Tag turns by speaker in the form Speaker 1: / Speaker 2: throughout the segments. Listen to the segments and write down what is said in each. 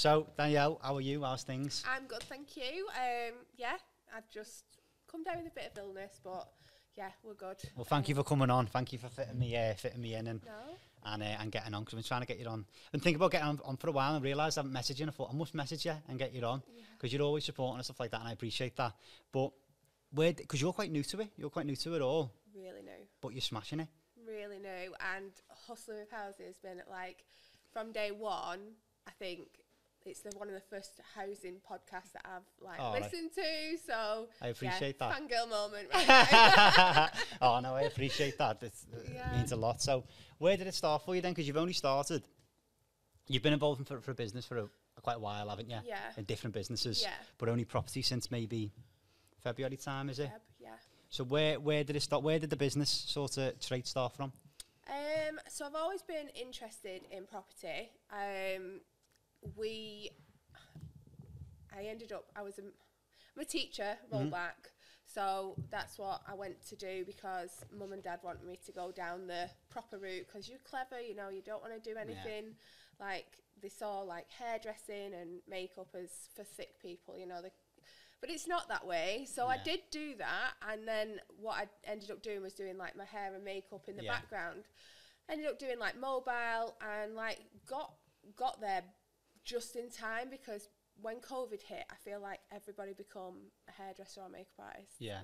Speaker 1: So, Danielle, how are you? How's things?
Speaker 2: I'm good, thank you. Yeah, I've just come down with a bit of illness, but yeah, we're good.
Speaker 1: Well, thank you for coming on. Thank you for fitting me in and
Speaker 2: No?
Speaker 1: and getting on, because I've been trying to get you on. I've been thinking about getting on for a while and realised I haven't messaged you, and I thought I must message you and get you on, because you're always supporting and stuff like that, and I appreciate that. But because you're quite new to it, all.
Speaker 2: Really new.
Speaker 1: But you're smashing it.
Speaker 2: Really new. And Hustling with Housing has been like, from day one, I think it's one of the first housing podcasts that I've listened to. So
Speaker 1: I appreciate that.
Speaker 2: Fangirl moment right now.
Speaker 1: Oh no, I appreciate that. It means a lot. So where did it start for you then? Because you've only started. You've been involved for a business for quite a while, haven't you?
Speaker 2: Yeah.
Speaker 1: In different businesses.
Speaker 2: Yeah.
Speaker 1: But only property since maybe February time, is it?
Speaker 2: Yeah.
Speaker 1: So where did it start? Where did the business sort of trait start from?
Speaker 2: So I've always been interested in property. I'm a teacher, roll back. So that's what I went to do, because mum and dad wanted me to go down the proper route, because you're clever, you don't want to do anything. Like, they saw like hairdressing and makeup as for thick people, but it's not that way. So I did do that, and then what I ended up doing was doing like my hair and makeup in the background. Ended up doing like mobile, and like got there just in time, because when COVID hit, I feel like everybody become a hairdresser or makeup artist.
Speaker 1: Yeah.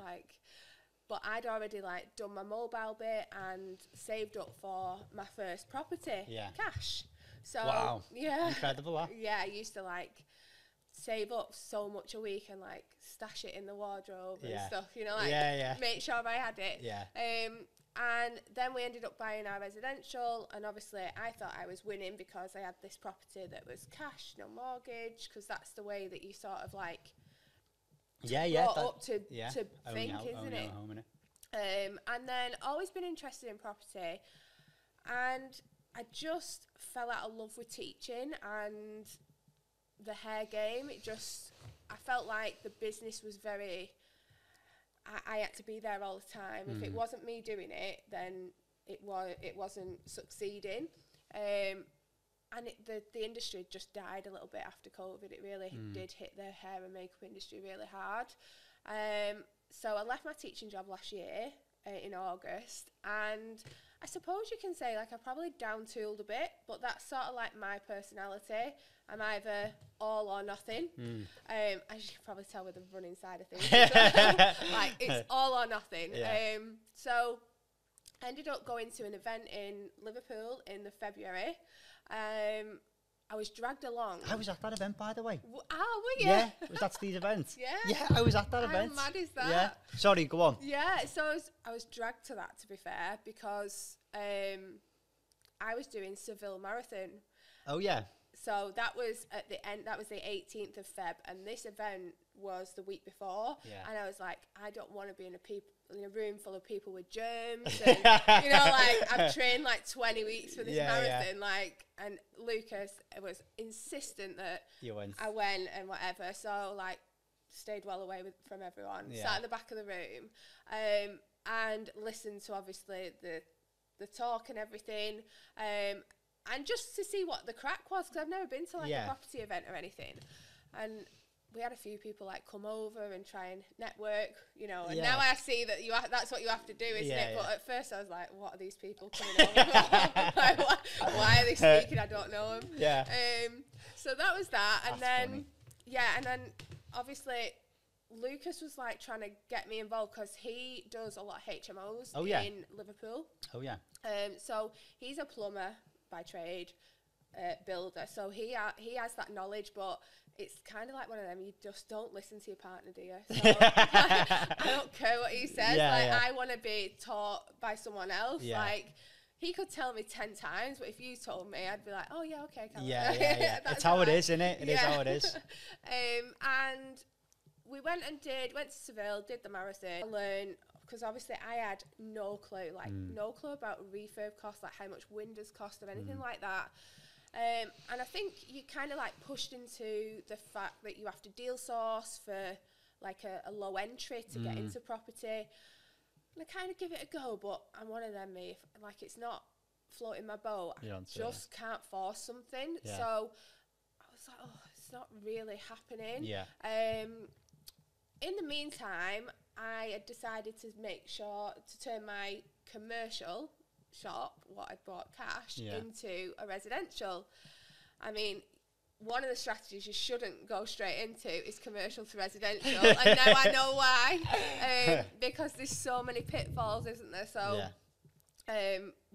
Speaker 2: But I'd already like done my mobile bit and saved up for my first property.
Speaker 1: Yeah.
Speaker 2: Cash. So
Speaker 1: wow.
Speaker 2: Yeah.
Speaker 1: Incredible, that.
Speaker 2: Yeah, I used to like save up so much a week and like stash it in the wardrobe and stuff, make sure I had it.
Speaker 1: Yeah.
Speaker 2: And then we ended up buying our residential, and obviously I thought I was winning because I had this property that was cash, no mortgage, because that's the way that you sort of like brought up to think, isn't it?
Speaker 1: Home,
Speaker 2: and then always been interested in property, and I just fell out of love with teaching and the hair game. I felt like the business was very, I had to be there all the time. If it wasn't me doing it, then it wasn't succeeding. And the industry just died a little bit after COVID. It really did hit the hair and makeup industry really hard. So I left my teaching job last year in August, and I suppose you can say like I probably down-tooled a bit, but that's sort of like my personality. I'm either all or nothing. As you can probably tell with the running side of things. Like, it's all or nothing.
Speaker 1: Yeah.
Speaker 2: So I ended up going to an event in Liverpool in the February. I was dragged along.
Speaker 1: I was at that event, by the way.
Speaker 2: Were you?
Speaker 1: Yeah, was that Steve's event?
Speaker 2: Yeah.
Speaker 1: Yeah, I was at that event.
Speaker 2: How mad is that?
Speaker 1: Yeah. Sorry, go on.
Speaker 2: Yeah, so I was dragged to that, to be fair, because I was doing Seville Marathon.
Speaker 1: Oh, yeah.
Speaker 2: So that was at the end, that was the 18th of Feb, and this event was the week before.
Speaker 1: Yeah.
Speaker 2: And I was like, I don't want to be in a room full of people with germs. And, like, I've trained like 20 weeks for this marathon. Like, and Lucas was insistent that I went and whatever. So, like, stayed well away from everyone. Sat in the back of the room and listened to, obviously, the talk and everything. And just to see what the crack was, because I've never been to like a property event or anything. And we had a few people like come over and try and network, and now I see that that's what you have to do, isn't it? But at first I was like, what are these people coming over? Like, why are they speaking? I don't know them.
Speaker 1: Yeah.
Speaker 2: So that was that. And
Speaker 1: that's
Speaker 2: then,
Speaker 1: funny.
Speaker 2: and then obviously Lucas was like trying to get me involved, because he does a lot of HMOs in Liverpool.
Speaker 1: Oh, yeah.
Speaker 2: So he's a plumber by trade, builder, so he has that knowledge, but it's kind of like one of them, you just don't listen to your partner, do you? So I don't care what he says. I want to be taught by someone else. Like, he could tell me 10 times, but if you told me, I'd be like, oh yeah, okay,
Speaker 1: yeah. It's how it is, isn't it? It is how it is.
Speaker 2: And we went to Seville, did the marathon, learned, because obviously I had no clue about refurb costs, like how much windows cost or anything like that. And I think you kind of like pushed into the fact that you have to deal source for like a low entry to get into property. And I kind of give it a go, but I'm one of them, me, if, like, it's not floating my boat. I just can't force something. So I was like, oh, it's not really happening.
Speaker 1: Yeah.
Speaker 2: In the meantime, I had decided to make sure to turn my commercial shop, what I bought cash, into a residential. I mean, one of the strategies you shouldn't go straight into is commercial to residential, and now I know why, because there's so many pitfalls, isn't there? So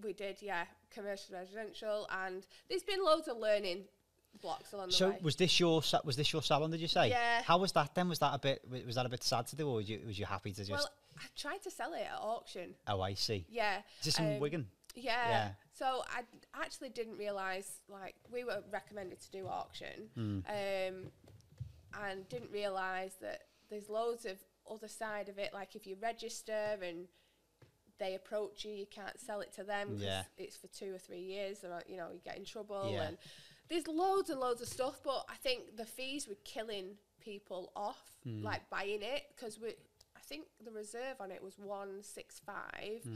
Speaker 2: we did, commercial to residential, and there's been loads of learning blocks along the way.
Speaker 1: So was this your salon, did you say?
Speaker 2: Yeah.
Speaker 1: How was that then? Was that a bit sad to do, or was you happy to just?
Speaker 2: Well, I tried to sell it at auction.
Speaker 1: Oh, I see.
Speaker 2: Yeah.
Speaker 1: Is this in Wigan?
Speaker 2: Yeah. So I actually didn't realise, like, we were recommended to do auction, and didn't realise that there's loads of other side of it. Like, if you register and they approach you, you can't sell it to them because it's for 2 or 3 years, or you get in trouble.
Speaker 1: Yeah.
Speaker 2: And there's loads and loads of stuff, but I think the fees were killing people off, like buying it, because I think the reserve on it was 165,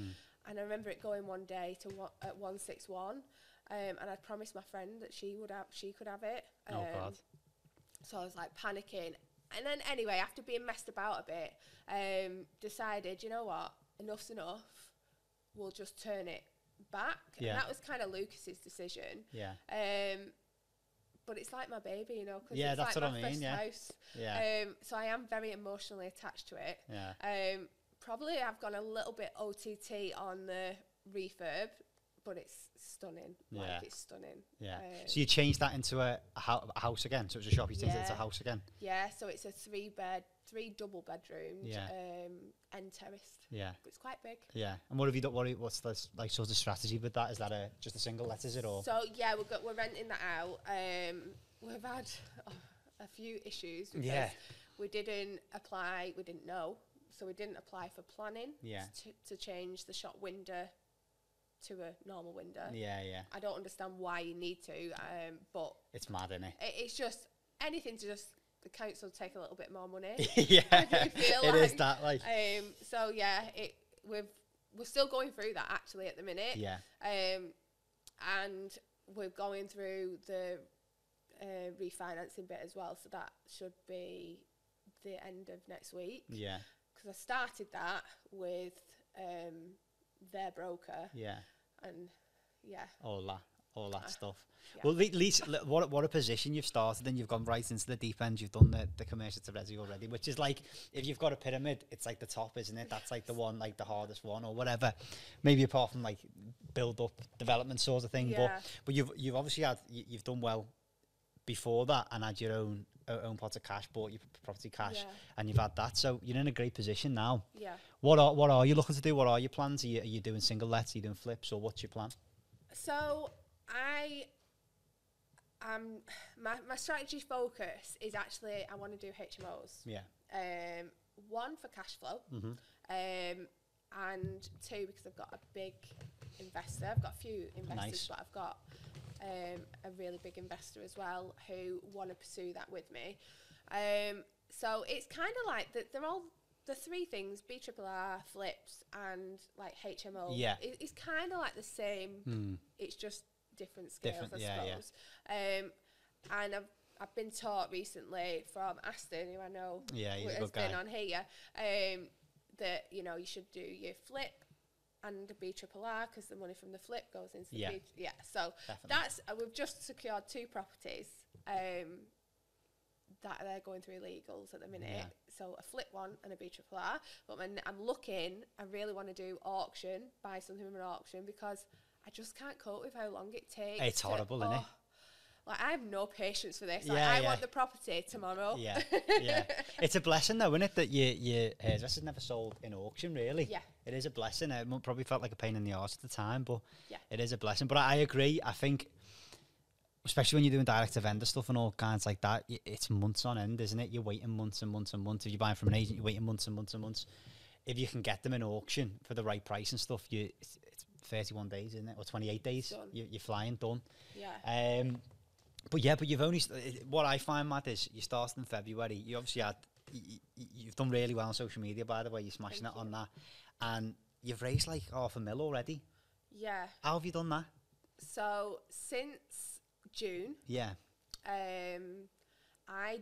Speaker 2: and I remember it going one day to at 161, and I'd promised my friend that she could have it.
Speaker 1: Oh God!
Speaker 2: So I was like panicking, and then anyway, after being messed about a bit, decided, you know what, enough's enough. We'll just turn it back, and that was kind of Lucas's decision.
Speaker 1: Yeah.
Speaker 2: But it's like my baby, cause
Speaker 1: yeah,
Speaker 2: it's
Speaker 1: that's
Speaker 2: like
Speaker 1: what
Speaker 2: my
Speaker 1: I mean.
Speaker 2: first
Speaker 1: Yeah.
Speaker 2: house.
Speaker 1: Yeah.
Speaker 2: So I am very emotionally attached to it.
Speaker 1: Yeah.
Speaker 2: Probably I've gone a little bit OTT on the refurb, but it's stunning.
Speaker 1: Yeah.
Speaker 2: Like, it's stunning.
Speaker 1: Yeah. So you changed that into a house again. So it was a shop. You changed it into a house again.
Speaker 2: Yeah. So it's a 3 double bedroomed, end terraced.
Speaker 1: Yeah.
Speaker 2: But it's quite big.
Speaker 1: Yeah. And what have you done? What's the sort of strategy with that? Is that just a single let, is it, or?
Speaker 2: So yeah, we're renting that out. We've had a few issues because we didn't apply. We didn't know, so we didn't apply for planning. To change the shop window to a normal window. Yeah. I don't understand why you need to, but
Speaker 1: it's mad, isn't it?
Speaker 2: It's just anything to just. The council take a little bit more money.
Speaker 1: Yeah,
Speaker 2: I do feel
Speaker 1: it is that like.
Speaker 2: So yeah, we're still going through that actually at the minute.
Speaker 1: Yeah.
Speaker 2: And we're going through the refinancing bit as well, so that should be the end of next week.
Speaker 1: Yeah.
Speaker 2: Because I started that with their broker.
Speaker 1: Yeah.
Speaker 2: And yeah.
Speaker 1: All that stuff.
Speaker 2: Yeah.
Speaker 1: Well, at least what a position you've started, and you've gone right into the deep end. You've done the commercial to resi already, which is like, if you've got a pyramid, it's like the top, isn't it? That's like the one, like the hardest one or whatever. Maybe apart from like build up development sort of thing.
Speaker 2: Yeah.
Speaker 1: But you've obviously you've done well before that and had your own pot of cash, bought your property cash, and you've had that. So you're in a great position now.
Speaker 2: Yeah.
Speaker 1: What are you looking to do? What are your plans? Are you doing single lets? Are you doing flips, or what's your plan?
Speaker 2: So my strategy focus is actually I want to do HMOs.
Speaker 1: Yeah.
Speaker 2: One for cash flow, and 2 because I've got a big investor. I've got a few investors, but I've got a really big investor as well who want to pursue that with me. So it's kind of like they're all the 3 things: BRRR, flips, and like HMO.
Speaker 1: Yeah.
Speaker 2: It's kind of like the same. It's just different scales, I suppose. And I've been taught recently from Aston, who I know has been on here, that you should do your flip and a BRRR because the money from the flip goes into the So that's we've just secured 2 properties that they're going through legals at the minute. Yeah. So a flip one and a BRRR. But I really want to do auction, buy something from an auction, because I just can't cope with how long it takes.
Speaker 1: It's horrible, isn't it?
Speaker 2: Like, I have no patience for this. Like, I want the property tomorrow.
Speaker 1: Yeah. It's a blessing, though, isn't it, that your hairdresser's never sold in auction, really? Yeah. It is a blessing. It probably felt like a pain in the arse at the time, but it is a blessing. But I agree. I think, especially when you're doing direct-to-vendor stuff and all kinds like that, it's months on end, isn't it? You're waiting months and months and months. If you're buying from an agent, you're waiting months and months and months. If you can get them in auction for the right price and stuff, it's 31 days, isn't it? Or 28 days. You're flying, done.
Speaker 2: Yeah.
Speaker 1: But you've only... What I find, Matt, is you started in February. You obviously you've done really well on social media, by the way. You're smashing it on that. And you've raised like $500,000 already.
Speaker 2: Yeah.
Speaker 1: How have you done that?
Speaker 2: So, since June...
Speaker 1: Yeah.
Speaker 2: I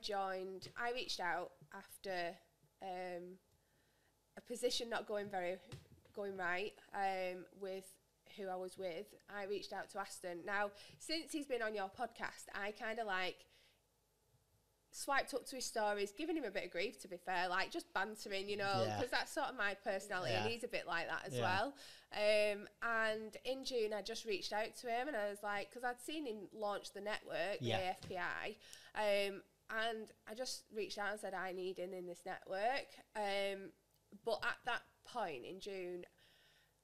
Speaker 2: reached out after a position not going right with who I was with. I reached out to Aston. Now, since he's been on your podcast, I kind of like swiped up to his stories, giving him a bit of grief, to be fair, like just bantering, you know, because that's sort of my personality, and he's a bit like that as well. And in June, I just reached out to him, and I was like, because I'd seen him launch the network, the AFPI, and I just reached out and said, I need in this network. But at that point in June,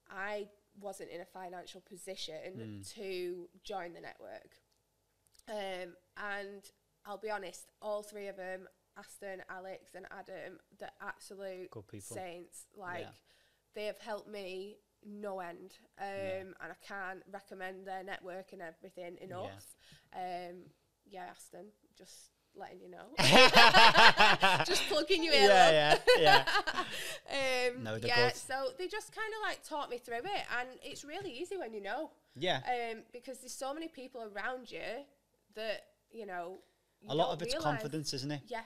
Speaker 2: I wasn't in a financial position to join the network. And I'll be honest, all three of them, Aston, Alex and Adam, they're absolute saints. Like, they have helped me no end. And I can't recommend their network and everything enough. Aston, just letting you know. Just plugging you in. No, so they just kind of like taught me through it, and it's really easy when you know. Because there's so many people around you that, you know,
Speaker 1: a lot of it's confidence, isn't it?
Speaker 2: Yeah,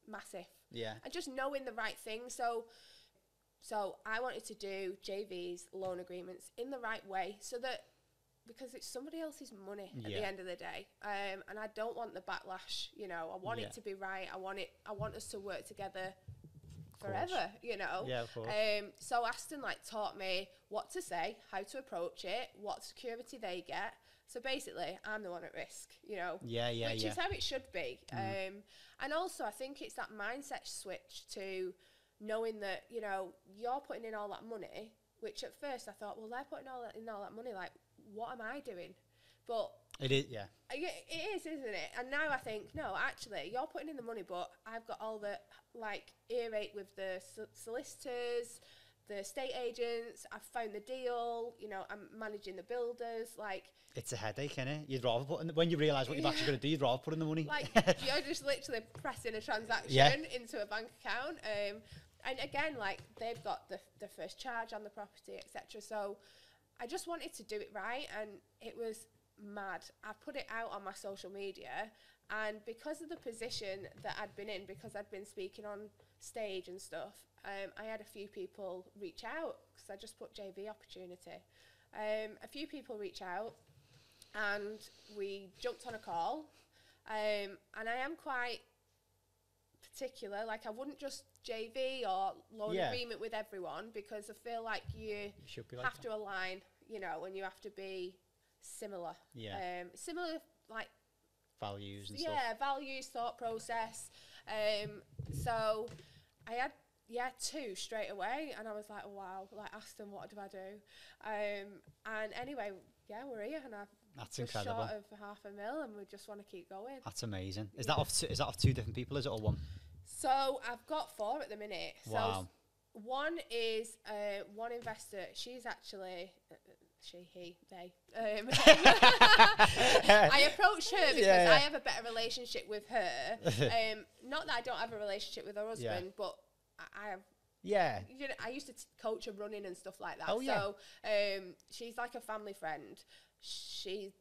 Speaker 2: massive. And just knowing the right thing. So I wanted to do JVs, loan agreements in the right way, so that, because it's somebody else's money at the end of the day, and I don't want the backlash. You know, I want it to be right. I want us to work together forever. You know. Of course. So Aston like taught me what to say, how to approach it, what security they get. So basically, I'm the one at risk. You know. Which is how it should be. And also, I think it's that mindset switch to knowing that, you know, you're putting in all that money. Which at first I thought, well, they're putting all that money, like, what am I doing? But
Speaker 1: it is,
Speaker 2: it is, isn't it? And now I think, no, actually, you're putting in the money, but I've got all the like earache with the solicitors, the estate agents. I've found the deal. You know, I'm managing the builders. Like, it's
Speaker 1: a headache, isn't it? You'd rather put in when you realise what you've actually got to do. You'd rather put in the money.
Speaker 2: Like, you're just literally pressing a transaction into a bank account. And again, like, they've got the first charge on the property, etc. So I just wanted to do it right, and it was mad. I put it out on my social media, and because of the position that I'd been in, because I'd been speaking on stage and stuff, I had a few people reach out, because I just put JV opportunity. A few people reach out, and we jumped on a call, and I am quite particular. Like, I wouldn't just JV or loan agreement with everyone, because I feel like you have to align, you know, and you have to be similar. Similar, like,
Speaker 1: values and stuff.
Speaker 2: Values, thought process. So I had two straight away, and I was like, oh, wow, like, Aston, what do I do? And anyway, we're here, and that's incredible. Short of $500,000, and we just want to keep going.
Speaker 1: That's amazing. Is that off two different people? Is it all one?
Speaker 2: So I've got 4 at the minute.
Speaker 1: Wow.
Speaker 2: So one is one investor. She's actually they. I approached her because I have a better relationship with her. Not that I don't have a relationship with her husband, but I have. You know, I used to coach her running and stuff like that. So she's like a family friend.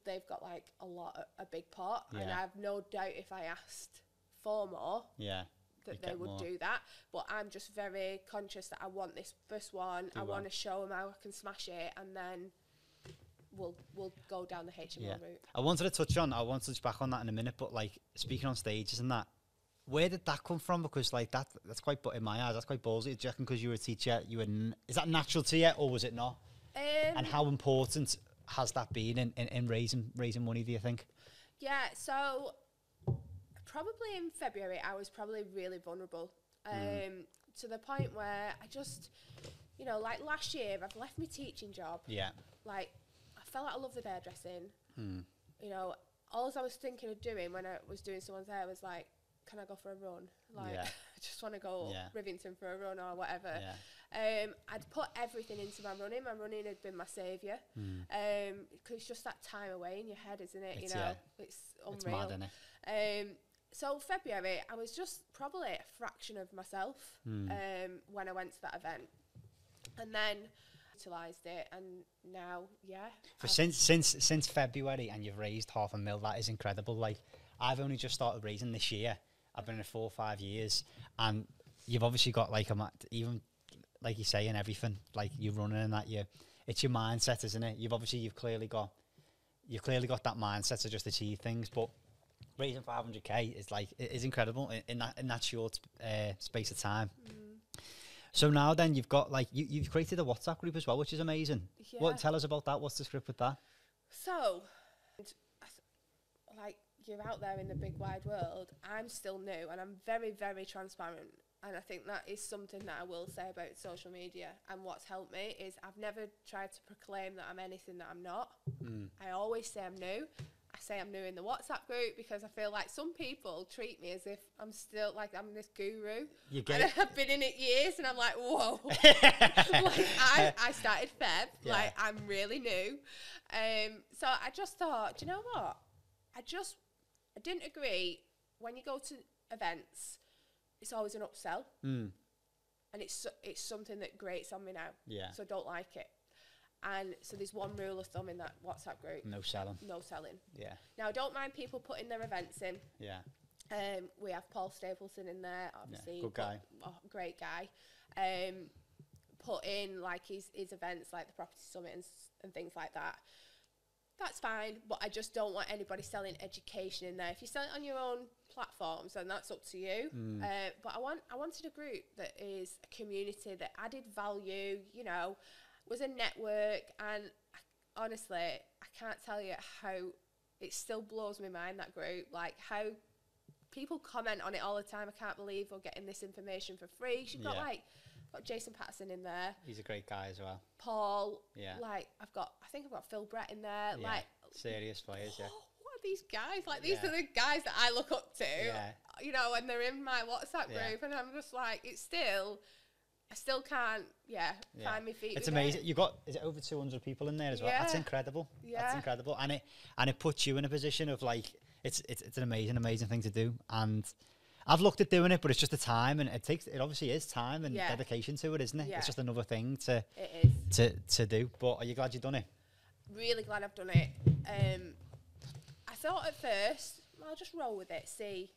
Speaker 2: They've got like a big pot, and I have no doubt if I asked for more, that they would do that. But I'm just very conscious that I want this first one. I want to show them how I can smash it, and then we'll go down the HMO route.
Speaker 1: I wanted to touch back on that in a minute, but like, speaking on stages and that, where did that come from? Because like that's quite, in my eyes, that's quite ballsy. Do you reckon because you were a teacher, is that natural to you, or was it not? And how important has that been in raising money, do you think?
Speaker 2: So probably in February, I was probably really vulnerable, to the point where I just, you know, like last year, I've left my teaching job. Like, I felt like I loved the hairdressing. You know, all I was thinking of doing when I was doing someone's hair was like, can I go for a run? Like, I just want to go Rivington for a run or whatever. I'd put everything into my running. My running had been my saviour. Because it's just that time away in your head, isn't it? It's unreal.
Speaker 1: It's mad, isn't it?
Speaker 2: So February, I was just probably a fraction of myself when I went to that event. And then utilised it, and now, since
Speaker 1: February, and you've raised $500,000, that is incredible. Like, I've only just started raising this year, I've been in it 4 or 5 years, and you've obviously got like even like you say in everything, like you're running and that it's your mindset, isn't it? You've clearly got that mindset to just achieve things, but raising 500k is like it is incredible in that short space of time. So now then you've got like you've created a WhatsApp group as well, which is amazing.
Speaker 2: Yeah.
Speaker 1: Tell us about that. What's the script with that?
Speaker 2: So, like, you're out there in the big wide world. I'm still new, and I'm very, very transparent. And I think that is something that I will say about social media. And what's helped me is I've never tried to proclaim that I'm anything that I'm not. I always say I'm new. I say I'm new in the WhatsApp group because I feel like some people treat me as if I'm still, like, I'm this guru.
Speaker 1: You get
Speaker 2: and
Speaker 1: it.
Speaker 2: I've been in it years, and I'm like, whoa. Like, I started Feb.
Speaker 1: Yeah.
Speaker 2: Like, I'm really new. So I just thought, do you know what? I didn't agree. When you go to events, it's always an upsell. And it's something that grates on me now.
Speaker 1: Yeah.
Speaker 2: So I don't like it. And so there's one rule of thumb in that WhatsApp group.
Speaker 1: No selling.
Speaker 2: No selling.
Speaker 1: Yeah.
Speaker 2: Now, I don't mind people putting their events in.
Speaker 1: Yeah.
Speaker 2: We have Paul Stapleton in there, obviously.
Speaker 1: Yeah, good guy.
Speaker 2: Great guy. Put in, like, his events, like the Property Summit and things like that. That's fine, but I just don't want anybody selling education in there. If you sell it on your own platforms, then that's up to you. But I wanted a group that is a community that added value, you know, was a network. And honestly, I can't tell you how it still blows my mind, that group, like how people comment on it all the time. I can't believe we're getting this information for free. You've got got Jason Patterson in there.
Speaker 1: He's a great guy as well.
Speaker 2: Paul.
Speaker 1: Yeah.
Speaker 2: Like, I think I've got Phil Brett in there.
Speaker 1: Yeah.
Speaker 2: Like,
Speaker 1: Serious players, yeah.
Speaker 2: What are these guys? Like, these are the guys that I look up to.
Speaker 1: Yeah.
Speaker 2: You know, and they're in my WhatsApp group, and I'm just like, I still can't, find my feet.
Speaker 1: It's amazing. You got, is it over 200 people in there as well?
Speaker 2: Yeah.
Speaker 1: That's incredible.
Speaker 2: Yeah.
Speaker 1: That's incredible. And it puts you in a position of like, it's an amazing thing to do. And I've looked at doing it, but it's just the time, and it obviously is time and dedication to it, isn't it?
Speaker 2: Yeah.
Speaker 1: It's just another thing to do. But are you glad you've done it?
Speaker 2: Really glad I've done it. I thought at first, I'll just roll with it, see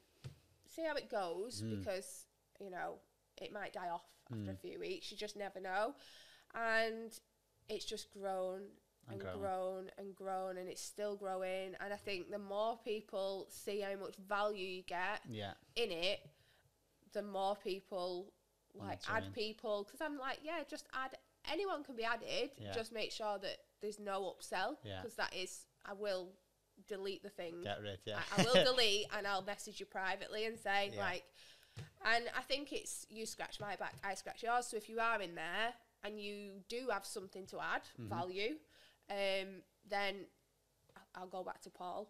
Speaker 2: how it goes, because, you know, it might die off after a few weeks. You just never know. And it's just grown and grown, and it's still growing. And I think the more people see how much value you get in it, the more people add people. Because I'm like, just add. Anyone can be added. Just make sure that there's no upsell, because that is, I will delete the thing.
Speaker 1: Get rid,
Speaker 2: I will delete, and I'll message you privately and say like. And I think it's you scratch my back, I scratch yours. So if you are in there and you do have something to add, value, then I'll go back to Paul.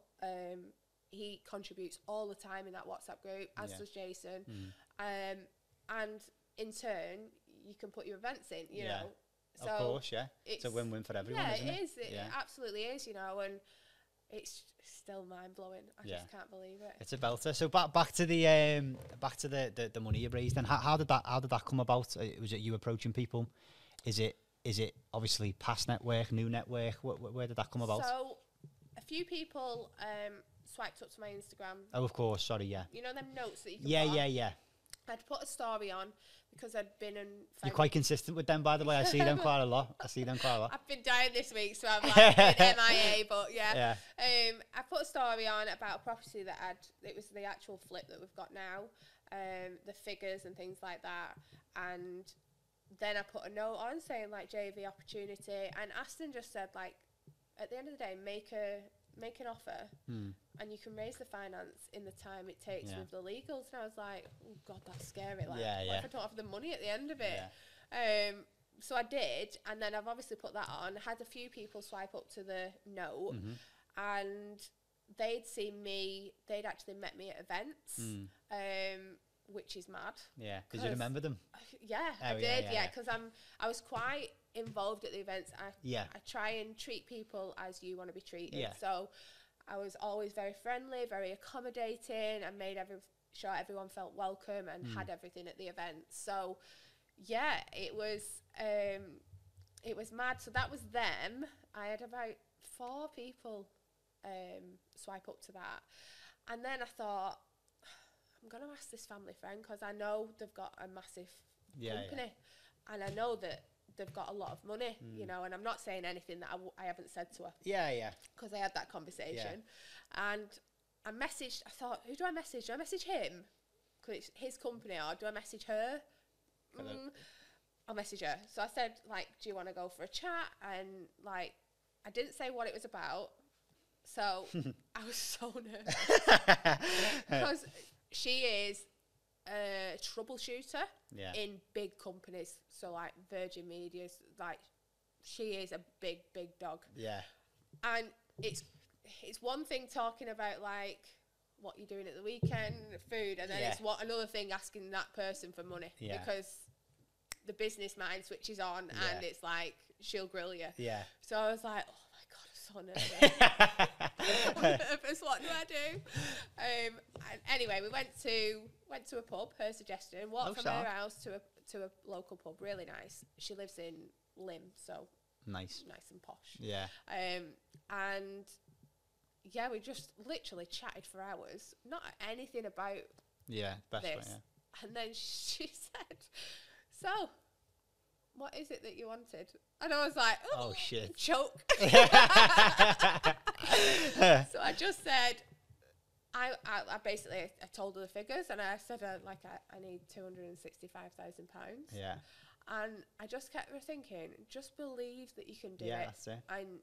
Speaker 2: He contributes all the time in that WhatsApp group, as does Jason. And in turn, you can put your events in, you know. So
Speaker 1: of course, it's a win-win for everyone, isn't it?
Speaker 2: It absolutely is, you know, and it's still mind-blowing. I just can't believe it.
Speaker 1: It's a belter. So back to the money you raised, and how did that come about? Was it you approaching people? Is it obviously past network, new network? Where did that come about?
Speaker 2: So a few people swiped up to my Instagram.
Speaker 1: Oh, of course. Sorry,
Speaker 2: You know them notes that you can put on? I'd put a story on because I'd been and
Speaker 1: you're quite consistent with them, by the way. I see them quite a lot.
Speaker 2: I've been dying this week, so I'm like MIA, but I put a story on about a property it was the actual flip that we've got now, the figures and things like that, and then I put a note on saying like JV opportunity, and Aston just said like, at the end of the day, make an offer, and you can raise the finance in the time it takes with the legals. And I was like, oh God, that's scary. Like, what if I don't have the money at the end of it? So I did, and then I've obviously put that on. Had a few people swipe up to the note, and they'd seen me. They'd actually met me at events, which is mad.
Speaker 1: Yeah, did you remember them?
Speaker 2: I did. Because I was quite involved at the events. I try and treat people as you want to be treated. So I was always very friendly, very accommodating, and made sure everyone felt welcome and had everything at the event. So it was mad. So that was them. I had about 4 people swipe up to that, and then I thought, I'm going to ask this family friend because I know they've got a massive company and I know that they've got a lot of money, you know, and I'm not saying anything that I haven't said to her. Because I had that conversation. And I messaged, I thought, who do I message? Do I message him? Because it's his company, or do I message her? I'll message her. So I said, like, do you want to go for a chat? And, like, I didn't say what it was about. So I was so nervous. Because she is a troubleshooter in big companies. So, like, Virgin Media's, like, she is a big, big dog. And it's one thing talking about, like, what you're doing at the weekend, food, and then it's another thing asking that person for money. Because the business mind switches on and it's like, she'll grill you. So I was like, oh my God, I'm so nervous. What do I do? And anyway, we went to a pub, her suggestion, walked from her house to a local pub, really nice. She lives in Lim, so nice and posh. And we just literally chatted for hours, not anything about
Speaker 1: best
Speaker 2: this.
Speaker 1: way,
Speaker 2: And then she said, so, what is it that you wanted? And I was like, oh shit. Choke. So I just said, I basically, I told her the figures, and I said, I need £265,000. And I just kept thinking, just believe that you can do it.
Speaker 1: That's it.
Speaker 2: And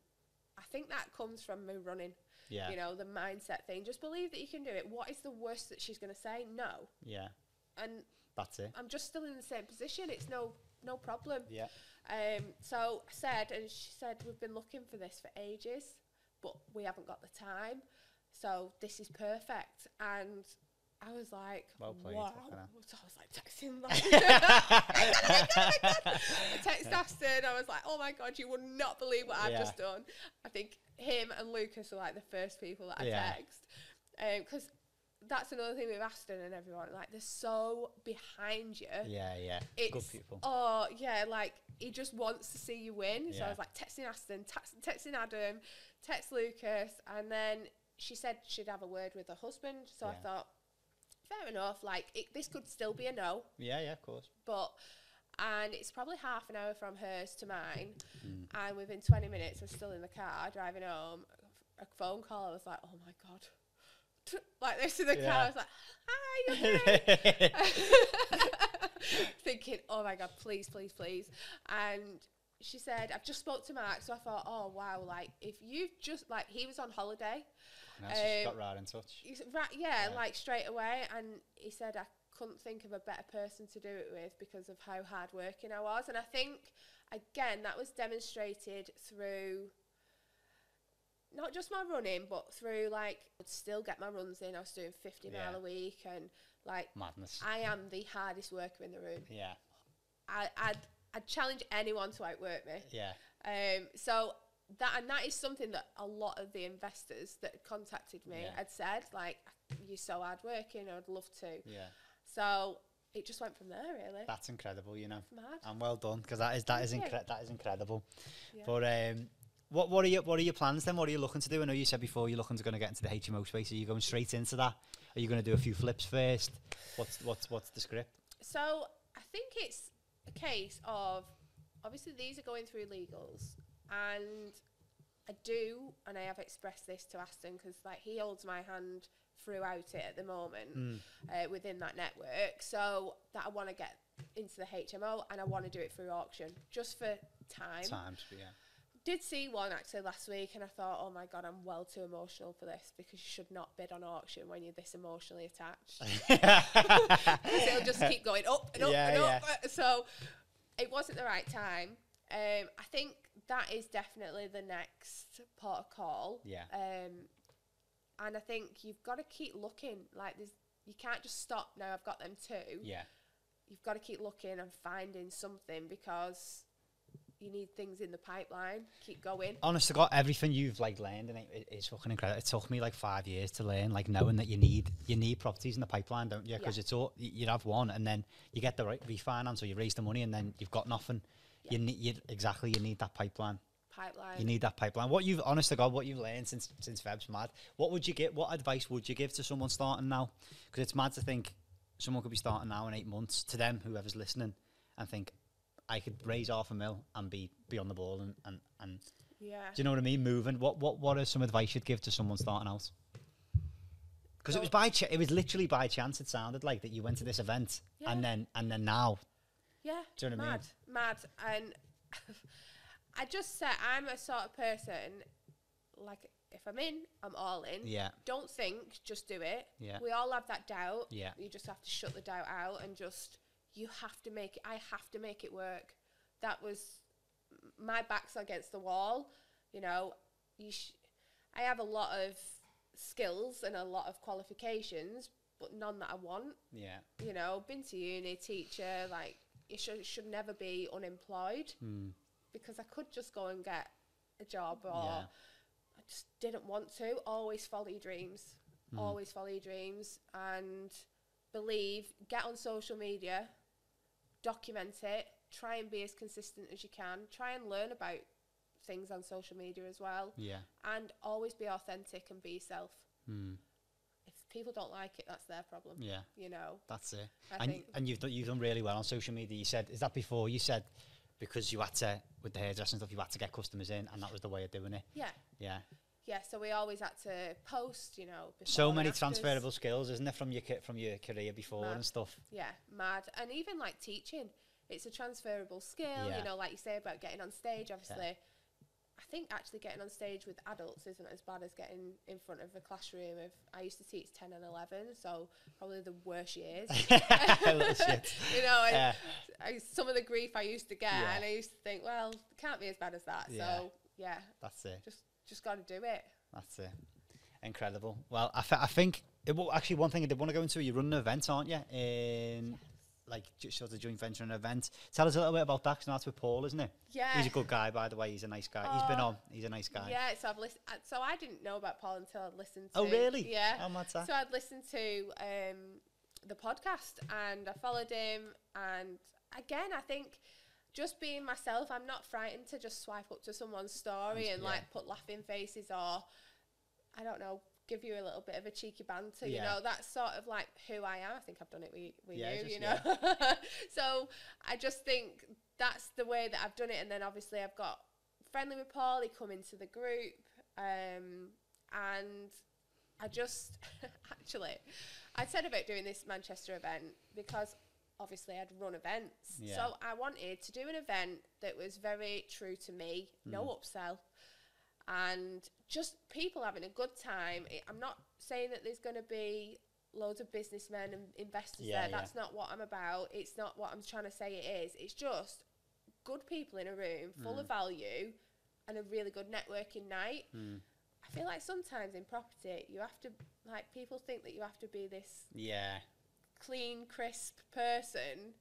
Speaker 2: I think that comes from me running. You know, the mindset thing. Just believe that you can do it. What is the worst that she's going to say? No. And
Speaker 1: that's it.
Speaker 2: I'm just still in the same position. It's no problem. So I said, and she said, we've been looking for this for ages, but we haven't got the time. So this is perfect. And I was like,
Speaker 1: well played,
Speaker 2: wow. So I was like texting like, I texted Aston. I was like, oh my God, you would not believe what I've just done. I think him and Lucas are like the first people that I text. Because that's another thing with Aston and everyone. Like, they're so behind you. It's
Speaker 1: good people.
Speaker 2: Oh, yeah, like, he just wants to see you win. So I was like texting Aston, texting Adam, text Lucas. And then she said she'd have a word with her husband. So I thought, fair enough, like, this could still be a no.
Speaker 1: Of course.
Speaker 2: And it's probably half an hour from hers to mine. And within 20 minutes, I'm still in the car driving home. A phone call, I was like, oh my God. Like this in the car, I was like, hi, you okay? Thinking, oh my God, please, please, please. And she said, I've just spoke to Mark. So I thought, oh wow, like, if you've just, like, he was on holiday.
Speaker 1: And she got right in touch.
Speaker 2: Like straight away. And he said, I couldn't think of a better person to do it with because of how hard working I was. And I think, again, that was demonstrated through not just my running, but through, like, I'd still get my runs in. I was doing 50 mile a week, and, like,
Speaker 1: madness.
Speaker 2: I am the hardest worker in the room. I'd challenge anyone to outwork me. So that is something that a lot of the investors that had contacted me had said, like, you're so hard working, I'd love to. So it just went from there, really.
Speaker 1: That's incredible, you know.
Speaker 2: Mad.
Speaker 1: And well done, because that is incredible. But what are your plans then? What are you looking to do? I know you said before you're looking to get into the HMO space. Are you going straight into that? Are you going to do a few flips first? What's the script?
Speaker 2: So I think it's a case of, obviously these are going through legals, and I have expressed this to Aston, because, like, he holds my hand throughout it at the moment within that network. So that I want to get into the HMO, and I want to do it through auction just for time. Did see one actually last week, and I thought, oh my God, I'm well too emotional for this, because you should not bid on auction when you're this emotionally attached. Because it'll just keep going up and up and up. So it wasn't the right time. I think that is definitely the next port of call. And I think you've got to keep looking. Like, you can't just stop now. I've got them too. You've got to keep looking and finding something, because you need things in the pipeline. Keep going. Honest to God,
Speaker 1: everything you've, like, learned, and it's fucking incredible. It took me like 5 years to learn, like, knowing that you need properties in the pipeline, don't you? Because it's all, you have one, and then you get the right refinance, or you raise the money, and then you've got nothing. You need that pipeline.
Speaker 2: pipeline.
Speaker 1: You need that pipeline. What you've, honest to God, what you've learned since Feb's mad. What would you give? What advice would you give to someone starting now? Because it's mad to think someone could be starting now in 8 months. To them, whoever's listening, and think I could raise $500,000 and be on the ball and
Speaker 2: yeah.
Speaker 1: Do you know what I mean? Moving. What are some advice you'd give to someone starting out? Because it was it was literally by chance. It sounded like that you went to this event and then now.
Speaker 2: Yeah.
Speaker 1: Do you know what I mean?
Speaker 2: Mad. And I just said I'm a sort of person, like, if I'm in, I'm all in.
Speaker 1: Yeah.
Speaker 2: Don't think, just do it.
Speaker 1: Yeah.
Speaker 2: We all have that doubt.
Speaker 1: Yeah.
Speaker 2: You just have to shut the doubt out and just, you have to make it, I have to make it work. That was, my back's against the wall. You know, I have a lot of skills and a lot of qualifications, but none that I want.
Speaker 1: Yeah.
Speaker 2: You know, been to uni, teacher, like, you should never be unemployed because I could just go and get a job or I just didn't want to. Always follow your dreams. Always follow your dreams and believe, get on social media, document it, try and be as consistent as you can, try and learn about things on social media as well. Yeah. And always be authentic and be yourself. If people don't like it, that's their problem. Yeah. You know.
Speaker 1: That's it. And you've done really well on social media. You said, is that before you said because you had to, with the hairdressing stuff, you had to get customers in and that was the way of doing it? Yeah. Yeah.
Speaker 2: Yeah, so we always had to post, you know.
Speaker 1: So many transferable skills, isn't it, from your career before and stuff?
Speaker 2: Yeah, mad. And even like teaching, it's a transferable skill, you know, like you say about getting on stage, obviously. Yeah. I think actually getting on stage with adults isn't as bad as getting in front of a classroom of, I used to teach 10 and 11, so probably the worst years. Shit. You know, some of the grief I used to get, and I used to think, well, it can't be as bad as that. Yeah. So, yeah.
Speaker 1: That's it.
Speaker 2: Just got to do it.
Speaker 1: That's it. Incredible. Well, I think, actually one thing I did want to go into, you're running an event, aren't you? Like, just sort of joint venture an event. Tell us a little bit about that, because that's with Paul, isn't it? Yeah. He's a good guy, by the way. He's a nice guy. He's been on. He's a nice guy.
Speaker 2: Yeah, so I've listened. So I didn't know about Paul until I'd listened to...
Speaker 1: Oh, really?
Speaker 2: Yeah.
Speaker 1: Oh, mad's that?
Speaker 2: So I'd listened to the podcast, and I followed him, and again, I think just being myself, I'm not frightened to just swipe up to someone's story and, like, put laughing faces or, I don't know, give you a little bit of a cheeky banter, you know, that's sort of like who I am. I think I've done it with you know. So I just think that's the way that I've done it. And then obviously I've got friendly with Paul, he come into the group, and I just, actually, I said about doing this Manchester event because obviously I'd run events. Yeah. So I wanted to do an event that was very true to me, no upsell. And just people having a good time. I'm not saying that there's going to be loads of businessmen and investors there. That's not what I'm about. It's not what I'm trying to say it is. It's just good people in a room full of value and a really good networking night. I feel like sometimes in property, you have to, like, people think that you have to be this clean, crisp person.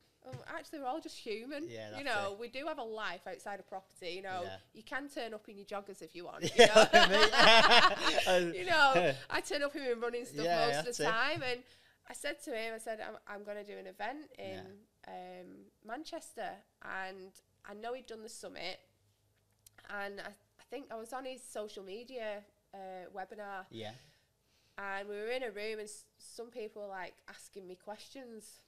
Speaker 2: Actually, we're all just human. Yeah, you know, we do have a life outside of property. You know, you can turn up in your joggers if you want. You know, you know, I turn up in my running stuff most of the time. And I said to him, I said, I'm going to do an event in Manchester. And I know he'd done the summit. And I think I was on his social media webinar. Yeah. And we were in a room and some people were, like, asking me questions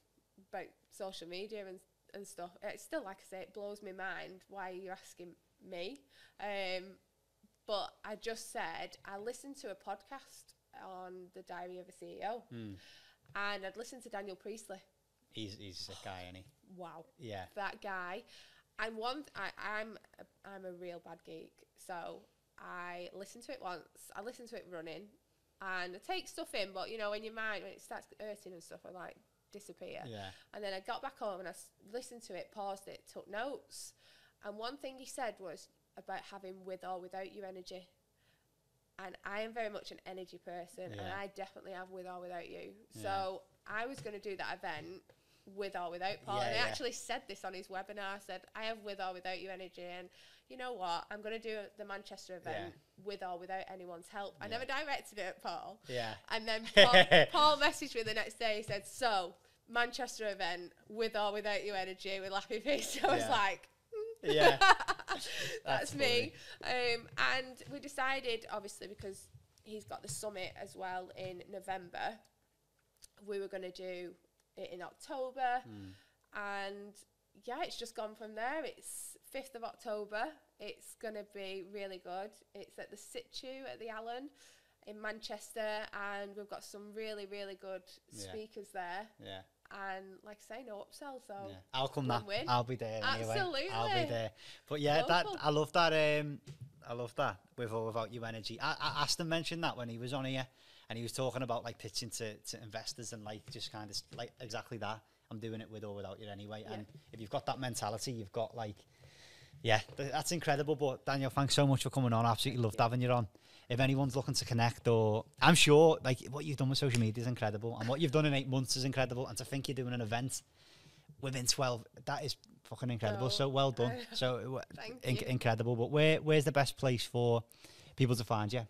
Speaker 2: about social media and stuff. It's still, like I say, it blows my mind why you're asking me. But I just said, I listened to a podcast on the Diary of a CEO, and I'd listened to Daniel Priestley. He's a guy, isn't he? Wow. Yeah. That guy. And I'm a real bad geek, so I listened to it once. I listened to it running, and I take stuff in, but, you know, in your mind, when it starts hurting and stuff, I like disappear. Yeah. And then I got back home and I listened to it, paused it, took notes. And one thing he said was about having with or without you energy. And I am very much an energy person, and I definitely have with or without you. So I was going to do that event with or without Paul. And I actually said this on his webinar. I said, I have with or without you energy. And you know what? I'm going to do the Manchester event with or without anyone's help. I never directed it at Paul. Yeah. And then Paul messaged me the next day. He said, so, Manchester event with or without you energy with laughing face. I was like,
Speaker 1: Yeah.
Speaker 2: That's me. And we decided, obviously, because he's got the summit as well in November, we were going to do it in October. And yeah, it's just gone from there. It's 5th of October. It's going to be really good. It's at the Situ at the Allen in Manchester, and we've got some really, really good speakers there.
Speaker 1: Yeah.
Speaker 2: And like I say, no upsell, so
Speaker 1: I'll come that.
Speaker 2: win.
Speaker 1: I'll be there anyway.
Speaker 2: Absolutely.
Speaker 1: I'll be there. But yeah,
Speaker 2: Local.
Speaker 1: I love that. I love that with all about your energy. Aston mentioned that when he was on here, and he was talking about like pitching to investors and like just kind of like exactly that. I'm doing it with or without you anyway. And if you've got that mentality, you've got like, that's incredible. But Danielle, thanks so much for coming on. Absolutely loved having you on. If anyone's looking to connect, or I'm sure like what you've done with social media is incredible, and what you've done in 8 months is incredible. And to think you're doing an event within 12, that is fucking incredible. So well done. So incredible. But where's the best place for people to find you?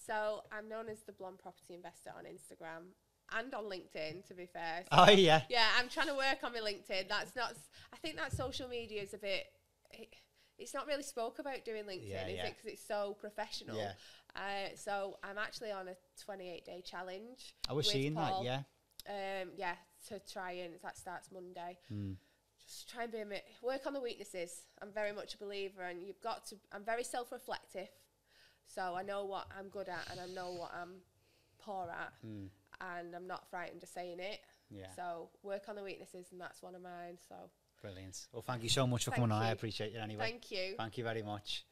Speaker 2: So I'm known as the Blonde Property Investor on Instagram and on LinkedIn, to be fair. So
Speaker 1: Oh yeah.
Speaker 2: Yeah, I'm trying to work on my LinkedIn. That's not. I think that social media is a bit. It's not really spoke about doing LinkedIn, is it? Because it's so professional.
Speaker 1: Yeah.
Speaker 2: So I'm actually on a 28-day challenge.
Speaker 1: I was seeing
Speaker 2: Paul.
Speaker 1: that.
Speaker 2: Yeah. To try and that starts Monday. Just try and work on the weaknesses. I'm very much a believer, and you've got to. I'm very self-reflective, so I know what I'm good at, and I know what I'm poor at, and I'm not frightened of saying it. Yeah. So work on the weaknesses, and that's one of mine. So.
Speaker 1: Brilliant. Well, thank you so much for coming on. I appreciate it anyway.
Speaker 2: Thank you.
Speaker 1: Thank you very much.